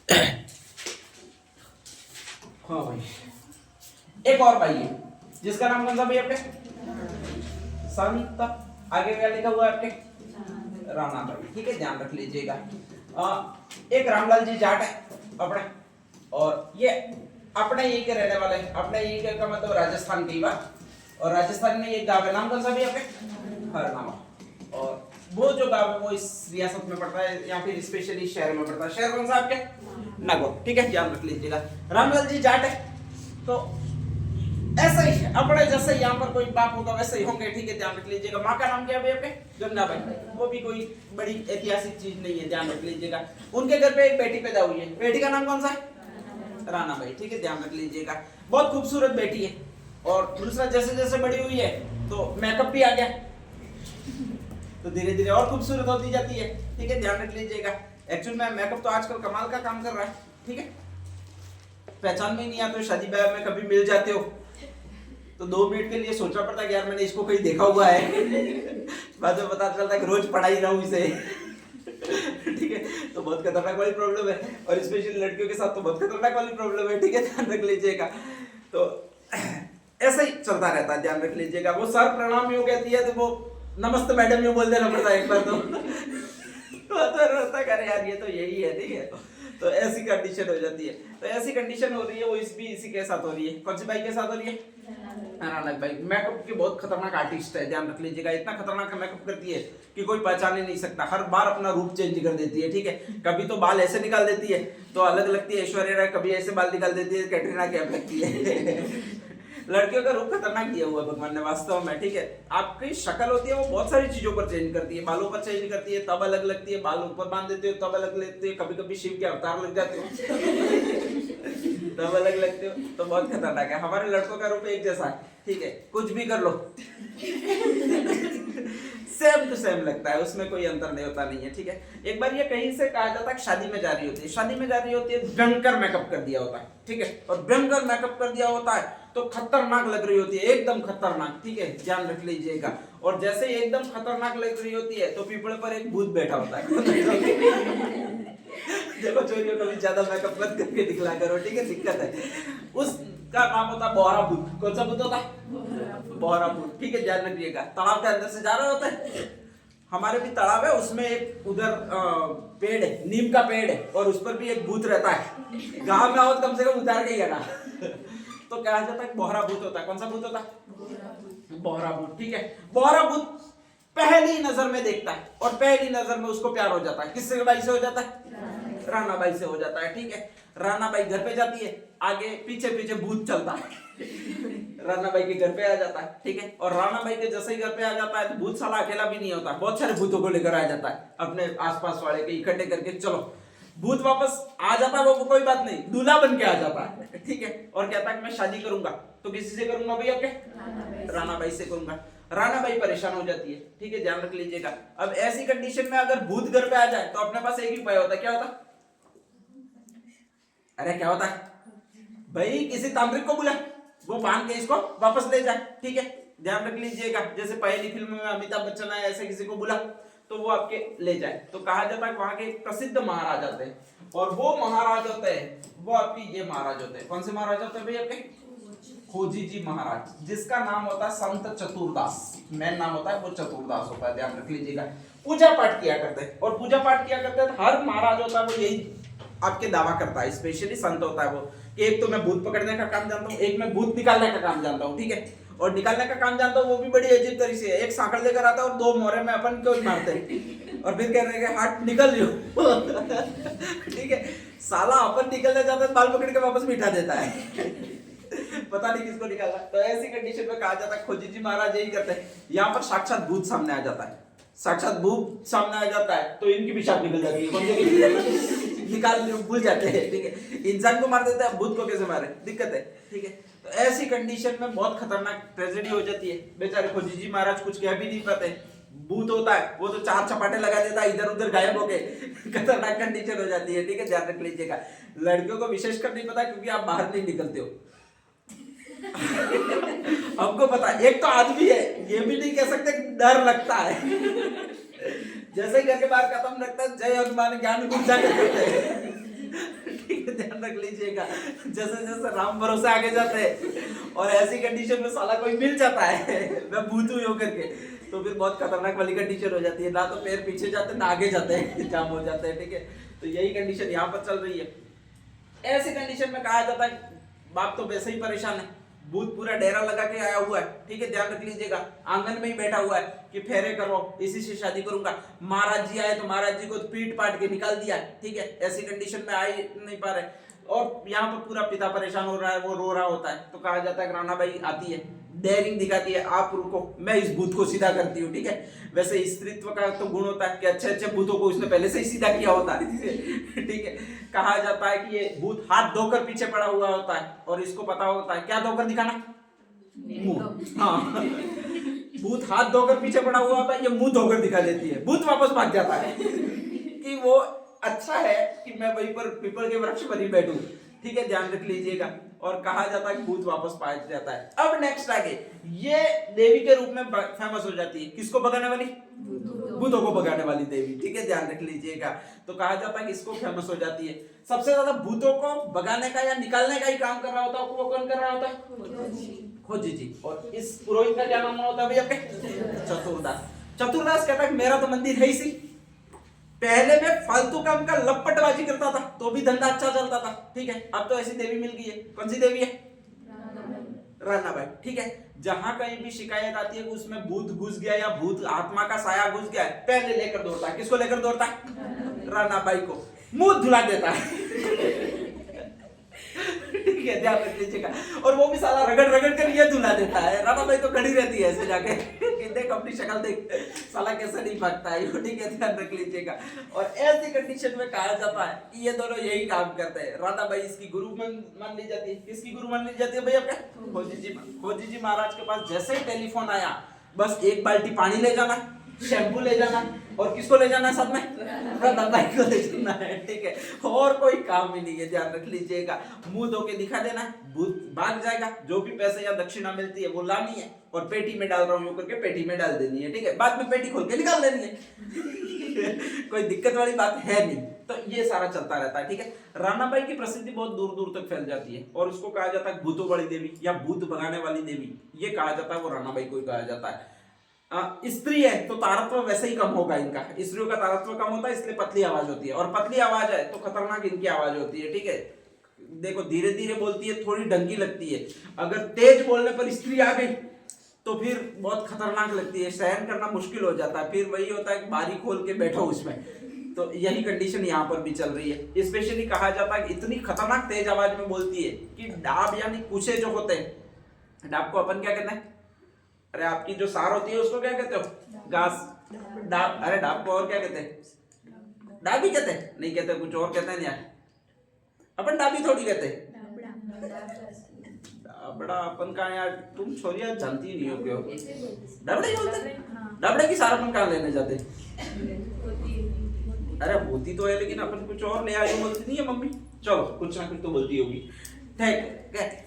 हाँ भाई, एक और भाई है जिसका नाम कौन सा भाई आपके? संत। आगे क्या लिखा हुआ है आपके? राणा भाई। ठीक है, ध्यान रख लीजिएगा। एक रामलाल जी जाट है अपने, और ये अपने यही के रहने वाले हैं। अपने यही के का मतलब राजस्थान की बात। और राजस्थान में एक गांव है, नाम कौन सा भी आपके? हरनामा। और वो जो गांव है वो इस रियासत में पड़ता है, या फिर स्पेशली शहर में पड़ता है। शहर कौन सा आपके? नागौर। ठीक है, ध्यान रख लीजिएगा। रामलाल जी जाट है, तो ऐसा ही है अपने जैसे यहाँ पर कोई बाप होगा वैसे ही होंगे। ठीक है, ध्यान रख लीजिएगा। माँ का नाम क्या है आपके? गंगा भाई। वो भी कोई बड़ी ऐतिहासिक चीज नहीं है, ध्यान रख लीजिएगा। उनके घर पे एक बेटी पैदा हुई है, बेटी का नाम कौन सा है? राणा भाई। ठीक है, ध्यान रख लीजिएगा। बहुत खूबसूरत बेटी है। और दूसरा, जैसे जैसे बड़ी हुई है तो मेकअप भी आ गया, तो धीरे धीरे और खूबसूरत होती जाती है। ठीक है, ध्यान रख लीजिएगा। एक्चुअल में मेकअप तो आजकल कमाल का काम कर रहा है। ठीक है, पहचान में ही नहीं आते, शादी ब्याह में कभी मिल जाते हो तो 2 मिनट के लिए सोचना पड़ता है कि यार मैंने इसको कहीं देखा हुआ है। बाद में पता चलता है कि रोज पढ़ा ही रहा हूं इसे। ठीक है, तो बहुत खतरनाक वाली प्रॉब्लम है, और स्पेशली लड़कियों के साथ तो बहुत खतरनाक वाली प्रॉब्लम है। ठीक है, ध्यान रख लीजिएगा। तो ऐसा ही चलता रहता है, ध्यान रख लीजिएगा। वो सर प्रणाम यूं कहती है तो वो नमस्ते मैडम यूं बोल देना पड़ता है एक बार तो। करे यार, ये तो यही है। ठीक है, तो ऐसी कंडीशन हो जाती है। तो ऐसी कंडीशन हो रही है, वो इसी के साथ हो रही है। कौन सी भाई के साथ हो रही है? राणा भाई। मेकअप की बहुत खतरनाक आर्टिस्ट है, ध्यान रख लीजिएगा। इतना खतरनाक मेकअप करती है कि कोई पहचान ही नहीं सकता। हर बार अपना रूप चेंज कर देती है। ठीक है, कभी तो बाल ऐसे निकाल देती है तो अलग लगती है ऐश्वर्या राय, कभी ऐसे बाल निकाल देती है कैटरीना कैफ लगती है। लड़कियों का रूप खतरनाक दिया हुआ है भगवान ने वास्तव में। ठीक है, आपकी शक्ल होती है वो बहुत सारी चीजों पर चेंज करती है। बालों पर चेंज करती है तब अलग लगती है, बाल ऊपर बांध देते हो तब अलग लगती है, कभी कभी शिव के अवतार लग जाते हो तब अलग लगते हो। तो बहुत खतरनाक है। हमारे लड़कों का रूप एक जैसा है। ठीक है, कुछ भी कर लो सेम टू सेम लगता है, उसमें कोई अंतर नहीं होता नहीं है। ठीक है, एक बार ये कहीं से कहा जाता है शादी में जा रही होती है, शादी में जा रही होती है, भयंकर मेकअप कर दिया होता है। ठीक है, और भयंकर मेकअप कर दिया होता है तो खतरनाक लग रही होती है, एकदम खतरनाक। ठीक है, ध्यान रख लीजिएगा। और जैसे ही एकदम खतरनाक लग रही होती है तो पीपल पर एक भूत बैठा होता है। देखो चोरियों कभी ज्यादा मेकअप मत करके दिखला करो। ठीक है, दिक्कत है। उसका नाम होता है बोहरा भूत। कौन सा भूत होता है? बोहरा भूत। ठीक है, ध्यान रखिएगा। तालाब के अंदर से जा रहा होता है, हमारे भी तालाब है, उसमें एक उधर पेड़ है, नीम का पेड़ है, और उस पर भी एक भूत रहता है। गांव में आओ तो कम से कम उतार के ही आना। तो कहा जाता है बोहरा भूत होता है। कौन सा भूत होता है? बोहरा भूत। ठीक है, बोहरा भूत पहली नजर में देखता है और पहली नजर में उसको प्यार हो जाता है। किससे भाई से हो जाता है? राणा बाई से हो जाता है। ठीक है, राणा बाई घर पे जाती है, आगे पीछे पीछे भूत चलता है। राणा बाई के घर पे आ जाता है। ठीक है, और राणा बाई के जैसे ही घर पे आ जाता है तो भूत साला अकेला भी नहीं होता, बहुत सारे भूतों को लेकर आ जाता है अपने आसपास वाले के इकट्ठे करके। चलो, भूत वापस आ जाता है, वो कोई बात नहीं, दूल्हा बन के आ जाता है। ठीक है, और कहता है कि मैं शादी करूंगा, तो किसी से करूंगा भैया? आपके राणा बाई से करूंगा। राणा बाई परेशान हो जाती है। ठीक है, ध्यान रख लीजिएगा। अब ऐसी कंडीशन में अगर भूत घर पे आ जाए तो अपने पास एक ही उपाय होता है। क्या होता है? अरे क्या होता है भाई? किसी तांत्रिक को बुला, वो बांध के इसको वापस ले जाए। ठीक है, ध्यान रख लीजिएगा। जैसे पहली फिल्म में अमिताभ बच्चन आए, ऐसे किसी को बुला तो वो आपके ले जाए। तो कहा जाता है वहां के एक प्रसिद्ध महाराज होते हैं, और वो महाराज होते हैं वो आपकी ये महाराज होते हैं। कौन से महाराज होते हैं भाई? आपके खोजी जी महाराज, जिसका नाम होता है संत चतुरदास। मेन नाम होता है वो चतुरदास होता है, ध्यान रख लीजिएगा। पूजा पाठ किया करते हैं, और पूजा पाठ किया करते हैं हर महाराज होता है वो यही आपके दावा करता है। स्पेशली संत होता है वो, एक तो मैं भूत पकड़ने का काम जानता हूँ, एक मैं भूत निकालने का काम जानता हूँ। ठीक है, और निकालने का काम जानता हूँ वो भी बड़ी अजीब तरीके से। एक सांकड़ लेकर आता है और 2 मोहरे में अपन को मारते हैं, और फिर कह रहे हैं हाथ निकल रही हो। ठीक है, साला अपन निकलने जाता है, बाल पकड़ के वापस बिठा देता है। पता नहीं किसको निकालना। तो ऐसी कंडीशन में कहा जाता है खोजी जी महाराज यही करते हैं। यहाँ पर साक्षात भूत सामने आ जाता है, साक्षात भूत सामने आ जाता है तो इनकी भी शादी निकल जाती है, निकाल भूल जाते हैं। ठीक है, इंसान को मार देते हैं, भूत को कैसे मारे? दिक्कत है। ठीक है, तो ऐसी कंडीशन में बहुत खतरनाक ट्रेजेडी हो जाती है। बेचारे खोजी जी महाराज कुछ कह भी नहीं पाते। भूत होता है वो तो 4 चपाटे लगा देता है, इधर उधर गायब हो गए। खतरनाक कंडीशन हो जाती है। ठीक है, ध्यान रख लीजिएगा। लड़कियों को विशेषकर नहीं पता क्योंकि आप बाहर नहीं निकलते हो। हमको पता, एक तो आदमी है, ये भी नहीं कह सकते डर लगता है। जैसे ही घर के बाहर कदम रखता है, जय हनुमान ज्ञान गुंजा करते हैं। रख लीजिएगा। जैसे जैसे राम भरोसे आगे जाते हैं और ऐसी कंडीशन में साला कोई मिल जाता है मैं भूत हुई होकर के, तो फिर बहुत खतरनाक वाली कंडीशन हो जाती है, ना तो पैर पीछे जाते ना आगे जाते हैं, जाम हो जाते हैं। ठीक है, तो यही कंडीशन यहाँ पर चल रही है। ऐसी कंडीशन में कहा जाता है बाप तो वैसे ही परेशान है, भूत पूरा डेरा लगा के आया हुआ है। ठीक है, ध्यान रख लीजिएगा, आंगन में ही बैठा हुआ है कि फेरे करो, इसी से शादी करूंगा। महाराज जी आए तो महाराज जी को पीट पाट के निकाल दिया। ठीक है, ऐसी कंडीशन में आ ही नहीं पा रहे और यहाँ पर पूरा पिता परेशान हो रहा है, वो रो रहा होता है। तो कहा जाता है रानाबाई आती है, डेयरिंग दिखाती है, आप रुको मैं इस भूत को सीधा करती हूँ। ठीक है, वैसे स्त्रीत्व का तो गुण होता है कि अच्छे अच्छे भूतों को उसने पहले से ही सीधा किया होता है। ठीक है, कहा जाता है कि ये भूत हाथ धोकर पीछे पड़ा हुआ होता है और इसको पता होता है क्या धोकर दिखाना, मुंह। हाँ, भूत हाथ धोकर पीछे पड़ा हुआ होता है, ये मुंह धोकर दिखा देती है, भूत वापस भाग जाता है कि वो अच्छा है कि मैं वहीं पर पीपल के वृक्ष पर ही बैठूं। ठीक है, ध्यान रख लीजिएगा। और कहा जाता है कि भूत वापस पाया जाता है। अब नेक्स्ट आगे ये देवी के रूप में फेमस हो जाती है, किसको भगाने वाली, भूतों को भगाने वाली देवी। ठीक है, ध्यान रख लीजिएगा। तो कहा जाता है कि इसको फेमस हो जाती है। सबसे ज्यादा भूतों को भगाने का या निकालने का ही काम कर रहा होता है, वो कौन कर रहा होता है, खोजी जी। और इस पुरोहित का क्या नाम होता है भैया, चतुरदास। चतुरदास कहता है मेरा तो मंदिर है ही सी, पहले मैं फालतू काम का लपटबाजी करता था तो भी धंधा अच्छा चलता था। ठीक है, अब तो ऐसी देवी मिल गई है, कौन सी देवी है, रानाबाई। ठीक है, जहां कहीं भी शिकायत आती है कि उसमें भूत घुस गया या भूत आत्मा का साया घुस गया है, पहले लेकर दौड़ता है, किसको लेकर दौड़ता है, रानाबाई को, मुंह धुला देता है। ठीक है, ध्यान रख लीजिएगा। और वो भी साला रगड़ रगड़ कर ये धुला देता है, रानाबाई तो खड़ी रहती है ऐसे जाके, देख अपनी शक्ल देख, साला कैसे नहीं भागता है। ठीक है, ध्यान रख लीजिएगा। और ऐसी कंडीशन में कहा जाता है ये दोनों यही काम करते हैं। रानाबाई इसकी गुरु मान ली जाती है, किसकी गुरु मान ली जाती है भैया, खोजी जी। खोजी जी महाराज के पास जैसे ही टेलीफोन आया, बस एक बाल्टी पानी ले जाना, शैम्पू ले जाना और किसको ले जाना है साथ में, रानाबाई को ले जाना है। ठीक है, और कोई काम ही नहीं है, ध्यान रख लीजिएगा। मुंह धो के दिखा देना, भूत भाग जाएगा, जो भी पैसे या दक्षिणा मिलती है वो लानी है और पेटी में डाल रहा हूं करके पेटी में डाल देनी है। ठीक है, बाद में पेटी खोल के निकाल देनी है। कोई दिक्कत वाली बात है नहीं। तो ये सारा चलता रहता है। ठीक है, रानाबाई की प्रसिद्धि बहुत दूर दूर तक फैल जाती है और उसको कहा जाता है भूतों वाली देवी या भूत भगाने वाली देवी। ये कहा जाता है वो रानाबाई को कहा जाता है। स्त्री है तो तारत्व वैसे ही कम होगा इनका, स्त्रियों का तारत्व कम होता है, इसलिए पतली आवाज होती है और पतली आवाज है तो खतरनाक इनकी आवाज होती है। ठीक है, देखो धीरे धीरे बोलती है, थोड़ी ढंगी लगती है। अगर तेज बोलने पर स्त्री आ गई तो फिर बहुत खतरनाक लगती है, सहन करना मुश्किल हो जाता है। फिर वही होता है कि बारी खोल के बैठो उसमें। तो यही कंडीशन यहाँ पर भी चल रही है। स्पेशली कहा जाता है कि इतनी खतरनाक तेज आवाज में बोलती है कि डाब यानी कुछे जो होते हैं, डाब को अपन क्या कहते हैं, अरे आपकी जो सार होती है उसको क्या कहते हो, घास, डाब। अरे डाब को और क्या कहते हैं, डाबी कहते हैं, नहीं कहते, कुछ और कहते हैं यार, अपन डाबी थोड़ी कहते हैं, डाबड़ा अपन का यार, तुम छोरिया जानती नहीं हो क्यों, डाबड़े बोलते हैं। डाबड़े की सार अपन कहाँ लेने जाते, अरे होती तो है लेकिन अपन कुछ और ले आई बोलती नहीं है मम्मी, चलो कुछ ना कुछ तो बोलती होगी। ठीक है,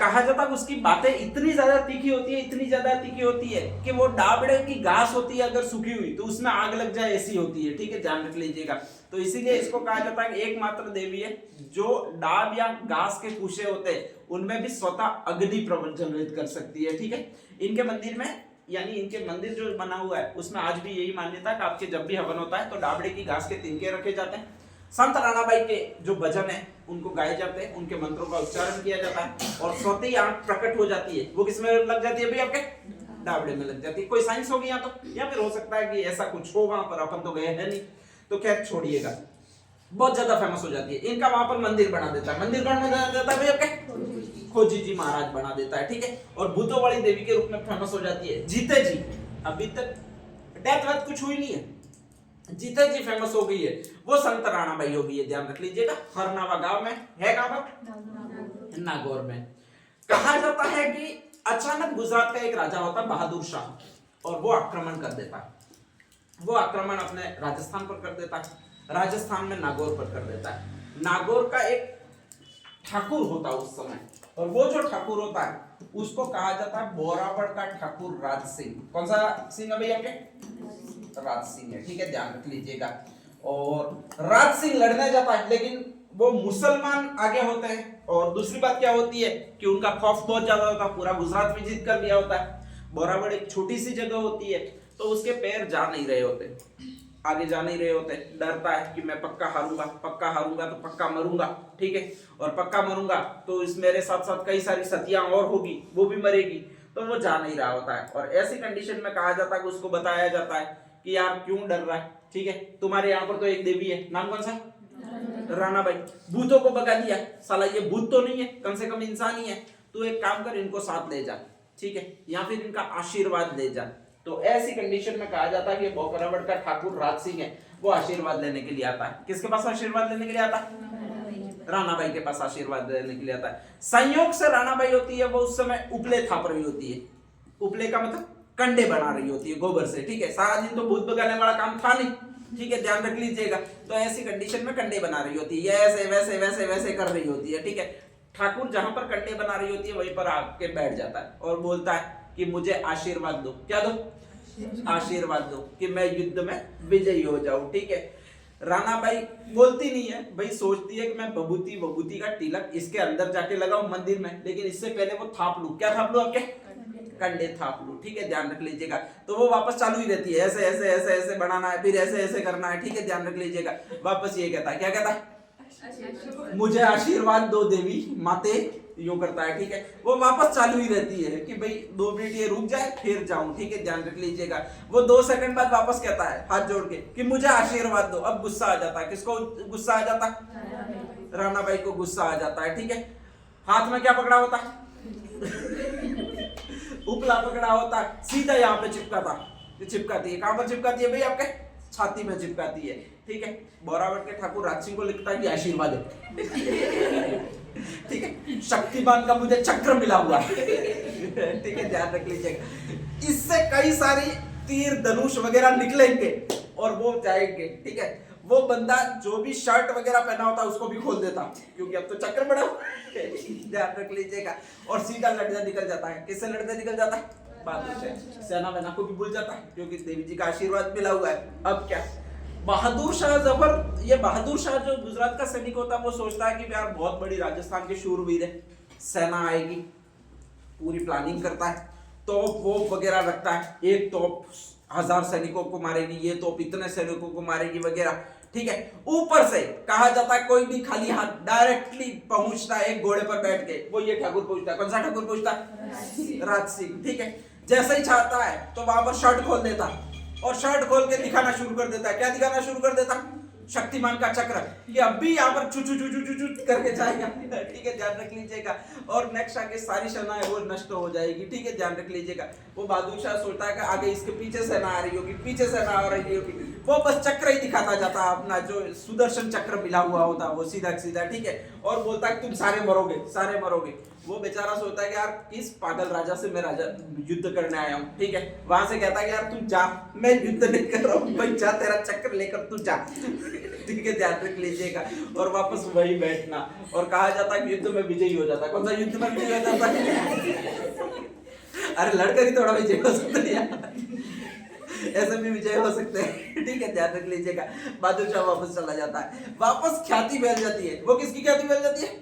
कहा जाता है उसकी बातें इतनी ज्यादा तीखी होती है, इतनी ज्यादा तीखी होती है कि वो डाबड़े की घास होती है अगर सूखी हुई तो उसमें आग लग जाए ऐसी होती है। ठीक है, ध्यान रख लीजिएगा। तो इसीलिए इसको कहा जाता है कि एकमात्र देवी है जो डाब या घास के कुशे होते हैं उनमें भी स्वतः अग्नि प्रज्वलित कर सकती है। ठीक है, इनके मंदिर में यानी इनके मंदिर जो बना हुआ है उसमें आज भी यही मान्यता है कि आपके जब भी हवन होता है तो डाबड़े की घास के तिनके रखे जाते हैं। संत रानाबाई के जो भजन है उनको गाए जाते हैं, उनके मंत्रों का उच्चारण किया जाता है और स्वतः ही आंख प्रकट हो जाती है। वो किसमें लग जाती है भाई, आपके डाबड़े में लग जाती है। कोई साइंस होगी यहाँ तो, या फिर हो सकता है कि ऐसा कुछ हो वहां पर, अपन तो गए हैं नहीं। तो खैर छोड़िएगा, बहुत ज्यादा फेमस हो जाती है। इनका वहां पर मंदिर बना देता है, मंदिर कौन बना देता है भाई, आपके खोजी जी महाराज बना देता है। ठीक है, और भूतों वाली देवी के रूप में फेमस हो जाती है जीते जी। अभी तक डेथ वेथ कुछ हुई नहीं है, जीते जी फेमस हो गई है, वो संत रानाबाई हो गई है। ध्यान रख लीजिएगा। हरनावा गांव में है, कहां पर, नागौर में। कहा जाता है कि अचानक गुजरात का एक राजा होता बहादुर शाह और वो आक्रमण कर देता है। वो आक्रमण अपने राजस्थान पर कर देता है, राजस्थान में नागौर पर कर देता है। नागौर का एक ठाकुर होता है उस समय, और वो जो ठाकुर होता है उसको कहा जाता है बोरावड़ का ठाकुर राज सिंह। कौन सा सिंह है भैया, राज सिंह है। ठीक है, ध्यान रख लीजिएगा। और राज सिंह लड़ने जाता है लेकिन वो मुसलमान आगे होते हैं, और दूसरी बात क्या होती है कि उनका खौफ बहुत ज्यादा होता है, पूरा गुजरात विजिट कर लिया होता है। बोरावड़ एक छोटी सी जगह होती है, तो उसके पैर जा नहीं रहे होते, आगे जा नहीं रहे होते, डरता है कि मैं पक्का हारूंगा तो पक्का मरूंगा, ठीक है, और पक्का मरूंगा तो इस मेरे साथ साथ कई सारी सतियां और होगी, वो भी मरेगी, तो वो जा नहीं रहा होता है। और ऐसी कंडीशन में कहा जाता है कि उसको बताया जाता है कि यार क्यों डर रहा है, ठीक है, तुम्हारे यहाँ पर तो एक देवी है, नाम कौन सा, राणा बाई, भूतों को भगा दिया, साला ये भूत तो नहीं है, कम से कम इंसान ही है, तू एक काम कर, इनको साथ ले जा, ठीक है, या फिर इनका आशीर्वाद ले जा। तो ऐसी कंडीशन में कहा जाता है कि बोरावड़ का ठाकुर राज सिंह है, वो आशीर्वाद लेने के लिए आता है। किसके पास आशीर्वाद लेने के लिए आता है? राणाबाई के पास आशीर्वाद लेने के लिए आता है। संयोग से राणाबाई होती है, वो उस समय उपले थाप रही होती है। उपले का मतलब कंडे बना रही होती है गोबर से, ठीक है, सारा दिन तो भूत भगाने वाला काम था नहीं, ठीक है, ध्यान रख लीजिएगा। तो ऐसी कंडीशन में कंडे बना रही होती है, ऐसे वैसे वैसे वैसे कर रही होती है, ठीक है। ठाकुर जहां पर कंडे बना रही होती है वहीं पर आके बैठ जाता है और बोलता है कि मुझे आशीर्वाद दो। क्या दो? आशीर्वाद दो कि मैं युद्ध में विजयी हो जाऊं, ठीक है। राणाबाई बोलती नहीं है भाई, सोचती है कि मैं बबूती का तिलक इसके अंदर जाके लगाऊं मंदिर में, लेकिन इससे पहले वो थाप लूं। क्या थाप लूं? आपके कंडे थाप लूं, ठीक है, ध्यान रख लीजिएगा। तो वो वापस चालू ही रहती है, ऐसे ऐसे ऐसे ऐसे बनाना है, फिर ऐसे ऐसे करना है, ठीक है, ध्यान रख लीजिएगा। वापस ये कहता है, क्या कहता है? मुझे आशीर्वाद दो देवी माते, यूं करता है, ठीक है। वो वापस चालू ही रहती है कि भाई 2 मिनट ये रुक जाए फिर जाऊं, ठीक है, ध्यान रख लीजिएगा। वो 2 सेकंड बाद वापस कहता है हाथ जोड़ के कि मुझे आशीर्वाद दो। अब गुस्सा आ जाता है, किसको गुस्सा आ जाता है? राणाबाई को गुस्सा आ जाता है, ठीक है। हाथ में क्या पकड़ा होता है? उपला पकड़ा होता है, सीधा यहाँ पे चिपकाती है। कहां पर चिपकाती है भाई? आपके छाती में चिपकाती है, ठीक है। बोरावड़ के ठाकुर राज सिंह को लिखता है कि आशीर्वाद है, ठीक है, शक्तिमान का मुझे चक्र मिला हुआ है, ठीक है, ध्यान रख लीजिएगा। इससे कई सारी तीर धनुष वगैरह निकलेंगे और वो जाएंगे, ठीक है। वो बंदा जो भी शर्ट वगैरह पहना होता उसको भी खोल देता, क्योंकि अब तो चक्र बड़ा, ध्यान रख लीजिएगा। और सीधा लड़ने निकल जाता है। किससे लड़ने निकल जाता है? बहादुर शाह। सेना वेना को भी भूल जाता है, क्योंकि देवी जी का आशीर्वाद मिला हुआ है। अब क्या, बहादुर शाह जफर, ये बहादुर शाह जो गुजरात का सैनिक होता है, वो सोचता है कि यार बहुत बड़ी राजस्थान के शूरवीर है, सेना आएगी, पूरी प्लानिंग करता है, तोप वोप वगैरह रखता है, एक तोप 1000 सैनिकों को मारेगी, ये तोप इतने सैनिकों को मारेगी वगैरह, ठीक है। ऊपर से कहा जाता है कोई भी खाली हाथ डायरेक्टली पहुंचता है एक घोड़े पर बैठ के, वो ये ठाकुर पहुंचता है। कौन सा ठाकुर पहुंचता है? राज सिंह, ठीक है। जैसे ही चाहता है तो वहां पर शर्ट खोल देता और शर्ट खोल के दिखाना शुरू कर देता है। क्या दिखाना शुरू कर देता? शक्तिमान का चक्र, ये अब भी यहाँ पर चू चू चू चू चू चू करके जाएगा, ठीक है, ध्यान रख लीजिएगा। और नेक्स्ट आगे सारी सेना है वो नष्ट हो जाएगी, ठीक है, ध्यान रख लीजिएगा। वो बहादुर शाह सोचता है कि आगे इसके पीछे सेना आ रही होगी, पीछे सेना आ रही होगी, वो बस चक्र ही दिखाता जाता है, अपना जो सुदर्शन चक्र मिला हुआ होता है वो सीधा सीधा, ठीक है। और बोलता है तुम सारे मरोगे, सारे मरोगे। वो बेचारा सोचता है कि यार किस पागल राजा से मैं राजा युद्ध करने आया हूँ, ठीक है। वहां से कहता है कि यार तू जा, मैं युद्ध नहीं कर रहा हूँ भाई, जा, तेरा चक्र लेकर तू जा, ठीक है, ध्यान रख लीजिएगा। और वापस वही बैठना, और कहा जाता है कि युद्ध में विजयी हो जाता है। कौन सा युद्ध में विजयी हो जाता है? अरे लड़कर ही थोड़ा विजय हो सकता है यार, ऐसे भी विजय हो सकते हैं, ठीक है, ध्यान रख लीजिएगा। बहादुर शाह वापस चला जाता है, वापस ख्याति फैल जाती है। वो किसकी ख्याति फैल जाती है?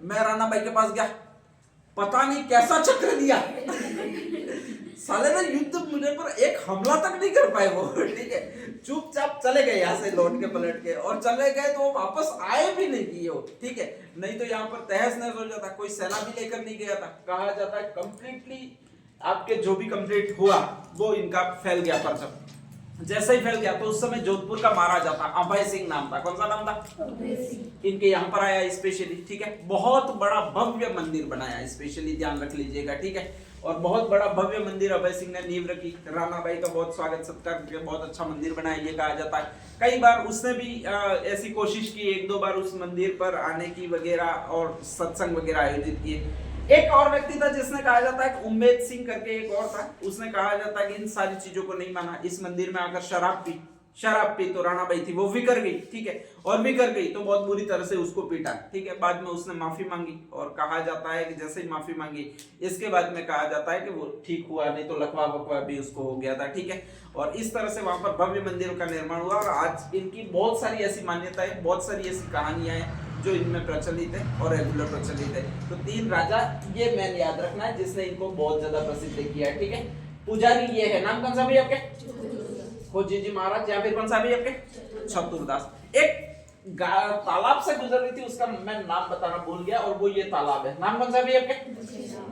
मैं राणाबाई के पास गया, पता नहीं कैसा चक्र दिया, साले ने युद्ध मुझे पर एक हमला तक नहीं कर पाए वो, ठीक है। चुपचाप चले गए यहाँ से लौट के पलट के, और चले गए तो वापस आए भी नहीं किए हो, ठीक है। नहीं तो यहाँ पर तहस नहस हो जाता, कोई सेना भी लेकर नहीं गया था। कहा जाता है कंप्लीटली आपके जो भी कंप्लीट हुआ वो इनका फैल गया परचम। जैसे ही फैल गया तो उस समय जोधपुर का महाराजा था, अभय सिंह नाम था। कौन सा नाम था? इनके यहाँ पर आया स्पेशली, ठीक है। बहुत बड़ा भव्य मंदिर बनाया स्पेशली, ध्यान रख लीजिएगा, ठीक है। और बहुत बड़ा भव्य मंदिर अभय सिंह ने नींव रखी। राणाबाई का बहुत स्वागत सत्कार करके बहुत अच्छा मंदिर बनाया, ये कहा जाता है। कई बार उसने भी ऐसी कोशिश की, 1-2 बार उस मंदिर पर आने की वगैरह, और सत्संग वगैरह आयोजित किए। एक और व्यक्ति था जिसने, कहा जाता है उम्मेद सिंह करके एक और था, उसने कहा जाता है कि इन सारी चीजों को नहीं माना, इस मंदिर में आकर शराब पी, शराब पी तो राणाबाई थी वो भी कर गई, ठीक है, और भी कर गई तो बहुत बुरी तरह से उसको पीटा, ठीक है। बाद में उसने माफी मांगी और कहा जाता है कि जैसे ही माफी मांगी इसके बाद में कहा जाता है कि वो ठीक हुआ, नहीं तो लकवा वकवा भी उसको हो गया था, ठीक है। और इस तरह से वहां पर भव्य मंदिरों का निर्माण हुआ और आज इनकी बहुत सारी ऐसी मान्यताएं, बहुत सारी ऐसी कहानियां हैं जो इनमें प्रचलित है और रेगुलर प्रचलित है। तो 3 राजा ये मैंने याद रखना है जिसने इनको बहुत ज्यादा प्रसिद्ध किया है, ठीक है। पुजारी ये है, नाम कौन सा भी आपके? खोजी जी महाराज, या फिर कौन सा भी आपके? चतुरदास। एक तालाब से गुजर रही थी, उसका मैं नाम बताना भूल गया, और वो ये तालाब है, नाम कौन सा भी आपके?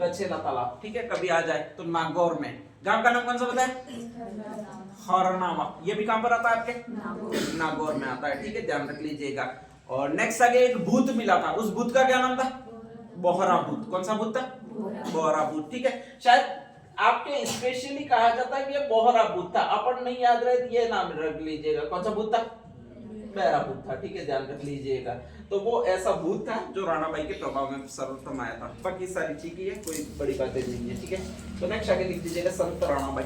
गछेला तालाब, ठीक है। कभी आ जाए तो नागौर में। गांव का नाम कौन सा बताया? हरनावा। ये भी कहां पर आता है आपके? नागौर में आता है, ठीक है, ध्यान रख लीजिएगा। और नेक्स्ट आगे एक भूत मिला था, उस भूत का क्या नाम था? बोहरा भूत। कौन सा भूत था? बोहरा भूत, ठीक है। शायद आपके स्पेशली कहा जाता है कि ये बोहरा भूत था, अपन नहीं याद रहे तो ये नाम रख लीजिएगा। कौन सा भूत था? बहरा भूत था, ठीक है, ध्यान रख लीजिएगा। तो वो ऐसा भूत था जो राणाबाई के प्रभाव में सर्वप्रथम आया था। बाकी सारी ठीक ही है, कोई बड़ी बातें नहीं है, ठीक है। तो नेक्स्ट आगे लिख दीजिएगा संत राणाबाई।